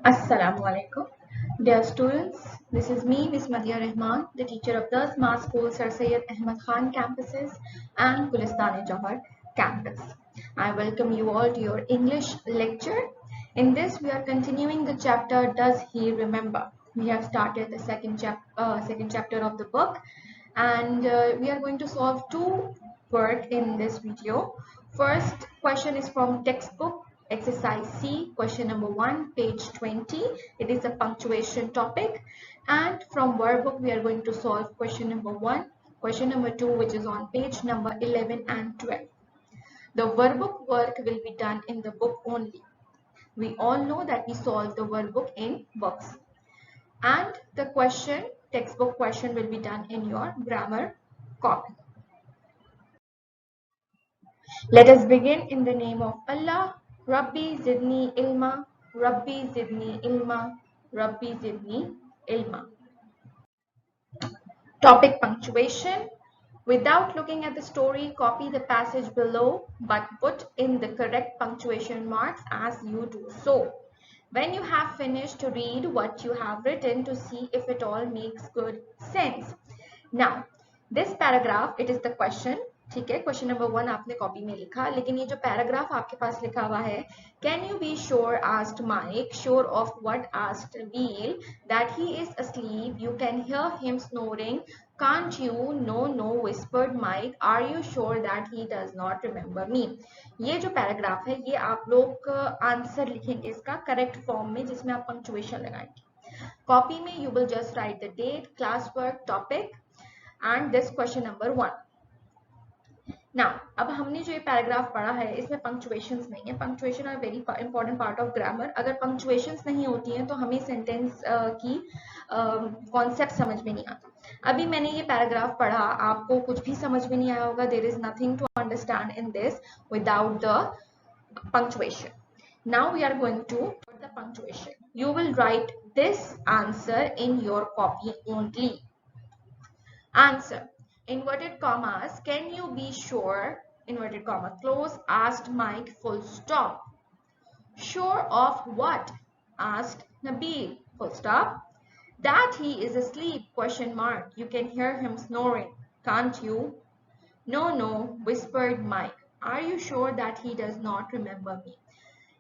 Assalamu alaikum. Dear students, this is me, Miss Madhya Rahman, the teacher of the Smart School Sir Syed Ahmad Khan campuses and Gulistani-Johar campus. I welcome you all to your English lecture. In this, we are continuing the chapter Does He Remember? We have started the second chapter of the book, and we are going to solve two work in this video. First question is from textbook exercise C, question number 1, page 20. It is a punctuation topic. And from workbook we are going to solve question number 1, question number 2, which is on page number 11 and 12. The workbook work will be done in the book only. We all know that we solve the workbook in books. And the textbook question will be done in your grammar copy. Let us begin in the name of Allah. Rabbi zidni ilma, Rabbi zidni ilma, Rabbi zidni ilma. Topic punctuation. Without looking at the story, copy the passage below but put in the correct punctuation marks as you do so. When you have finished, read what you have written to see if it all makes good sense. Now, this paragraph, it is the question. ठीक है, question number 1 आपने copy में लिखा, लेकिन ये जो paragraph आपके पास लिखा हुआ है, can you be sure asked Mike, sure of what asked wheel, that he is asleep, you can hear him snoring, can't you, no whispered Mike, are you sure that he does not remember me. ये जो paragraph है ये आप लोग answer लिखेंगे इसका correct form में, जिसमें आप पंक्चुएशन लगाएंगे. कॉपी में you will just write the date, class work, topic and this question number 1. Now अब हमने जो ये पैराग्राफ पढ़ा है इसमें पंक्चुएशंस नहीं है. Punctuation are very important part of grammar. अगर पंक्चुएशंस नहीं होती हैं तो हमें सेंटेंस की कॉन्सेप्ट समझ में नहीं आता. अभी मैंने ये पैराग्राफ पढ़ा, आपको कुछ भी समझ में नहीं आया होगा. There is nothing to understand in this without the punctuation. Now we are going to put the punctuation. You will write this answer in your copy only. Answer. Inverted commas, can you be sure, inverted comma close, asked Mike, full stop. Sure of what? Asked Nabil, full stop. That he is asleep, question mark. You can hear him snoring, can't you? No, whispered Mike. Are you sure that he does not remember me?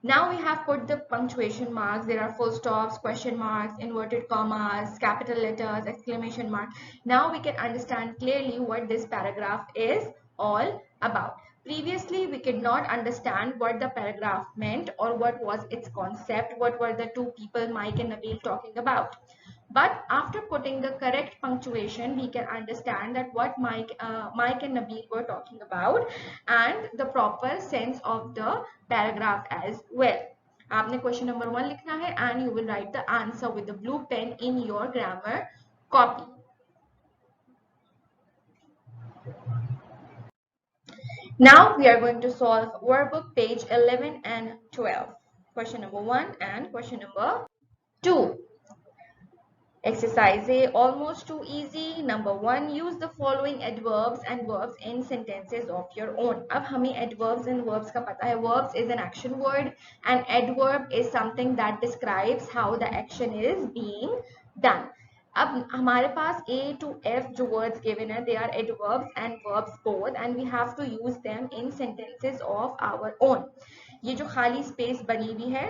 Now we have put the punctuation marks. There are full stops, question marks, inverted commas, capital letters, exclamation mark. Now we can understand clearly what this paragraph is all about. Previously, we could not understand what the paragraph meant or what was its concept, what were the two people, Mike and Nabil, talking about. But after putting the correct punctuation, we can understand that what Mike and Nabil were talking about and the proper sense of the paragraph as well. आपने question number 1 लिखना है and you will write the answer with the blue pen in your grammar copy. Now we are going to solve workbook page 11 and 12. Question number 1 and question number 2. Exercise A, almost too easy. Number 1, use the following adverbs and verbs in sentences of your own. अब हमें adverbs and verbs का पता है. Verbs is an action word and adverb is something that describes how the action is being done. अब हमारे पास A to F जो words given है, they are adverbs and verbs both and we have to use them in sentences of our own. ये जो खाली space बनी हुई है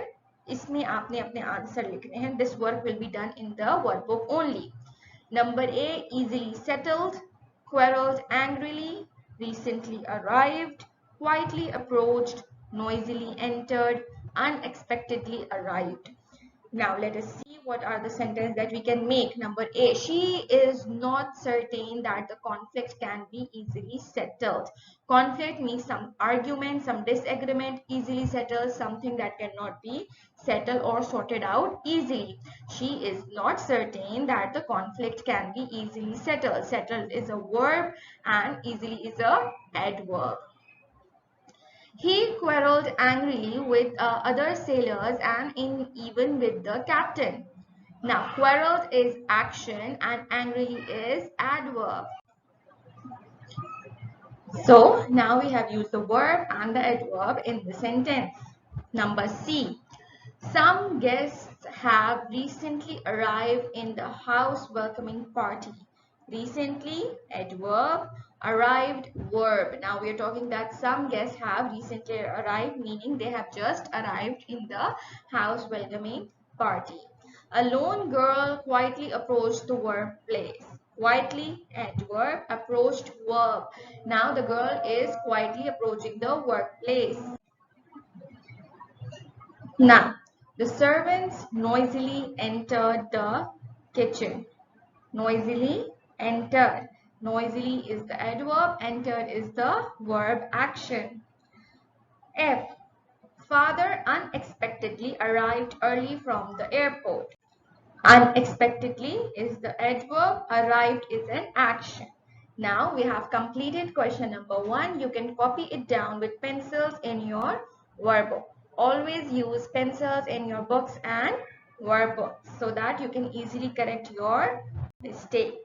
इसमें आपने अपने आंसर लिखने हैं. This work will be done in the workbook only. Number A, easily settled, quarreled angrily, recently arrived, quietly approached, noisily entered, unexpectedly arrived. Now let us see what are the sentences that we can make. Number A, she is not certain that the conflict can be easily settled. Conflict means some argument, some disagreement. Easily settled, something that cannot be settled or sorted out easily. She is not certain that the conflict can be easily settled. Settled is a verb and easily is a adverb. He quarreled angrily with other sailors and even with the captain. Now, quarreled is action and angrily is adverb. So, now we have used the verb and the adverb in the sentence. Number C. Some guests have recently arrived in the house welcoming party. Recently, adverb, arrived, verb. Now we are talking that some guests have recently arrived, meaning they have just arrived in the house welcoming party. A lone girl quietly approached the workplace. Quietly, adverb, approached, verb. Now the girl is quietly approaching the workplace. Now, the servants noisily entered the kitchen. Noisily entered. Noisily is the adverb, entered is the verb action. F. Father unexpectedly arrived early from the airport. Unexpectedly is the adverb, arrived is an action. Now we have completed question number 1. You can copy it down with pencils in your workbook. Always use pencils in your books and workbooks so that you can easily correct your mistakes.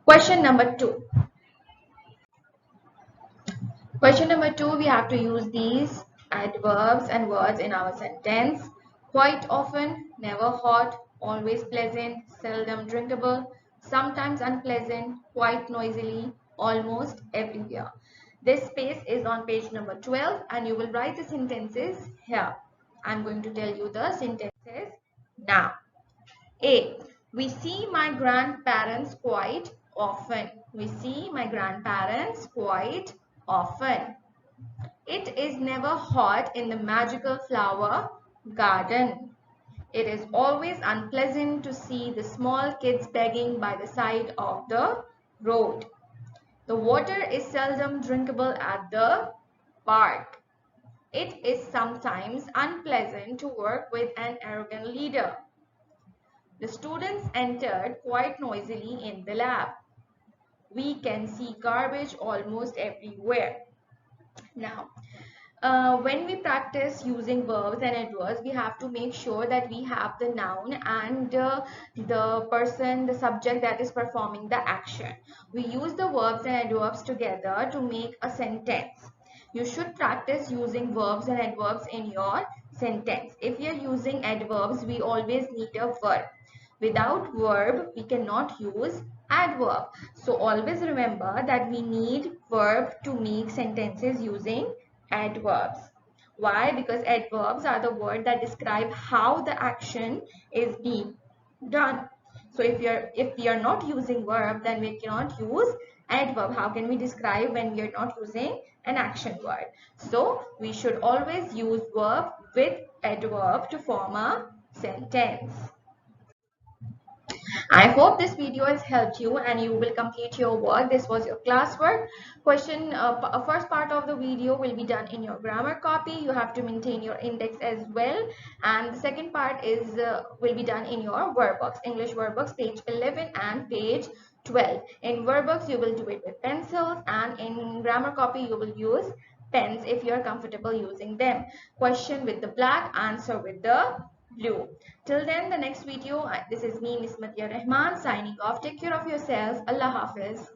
Question number 2. Question number 2, we have to use these adverbs and words in our sentence. Quite often, never hot, always pleasant, seldom drinkable, sometimes unpleasant, quite noisily, almost everywhere. This space is on page number 12 and you will write the sentences here. I'm going to tell you the sentences now. A. We see my grandparents quite often. We see my grandparents quite often. It is never hot in the magical flower garden. It is always unpleasant to see the small kids begging by the side of the road. The water is seldom drinkable at the park. It is sometimes unpleasant to work with an arrogant leader. The students entered quite noisily in the lab. We can see garbage almost everywhere. Now, when we practice using verbs and adverbs, we have to make sure that we have the noun and the person, the subject that is performing the action. We use the verbs and adverbs together to make a sentence. You should practice using verbs and adverbs in your sentence. If you are using adverbs, we always need a verb. Without verb, we cannot use adverb. So always remember that we need verb to make sentences using adverbs. Why? Because adverbs are the word that describe how the action is being done. So if we are not using verb, then we cannot use adverb. How can we describe when we are not using an action word? So we should always use verb with adverb to form a sentence. I hope this video has helped you and you will complete your work. This was your classwork. First part of the video will be done in your grammar copy. You have to maintain your index as well. And the second part is will be done in your workbooks, English workbooks, page 11 and page 12. In workbooks, you will do it with pencils, and in grammar copy, you will use pens if you are comfortable using them. Question with the black, answer with the blue. Till then, the next video, this is me, Miss Matia Rahman, signing off. Take care of yourself. Allah Hafiz.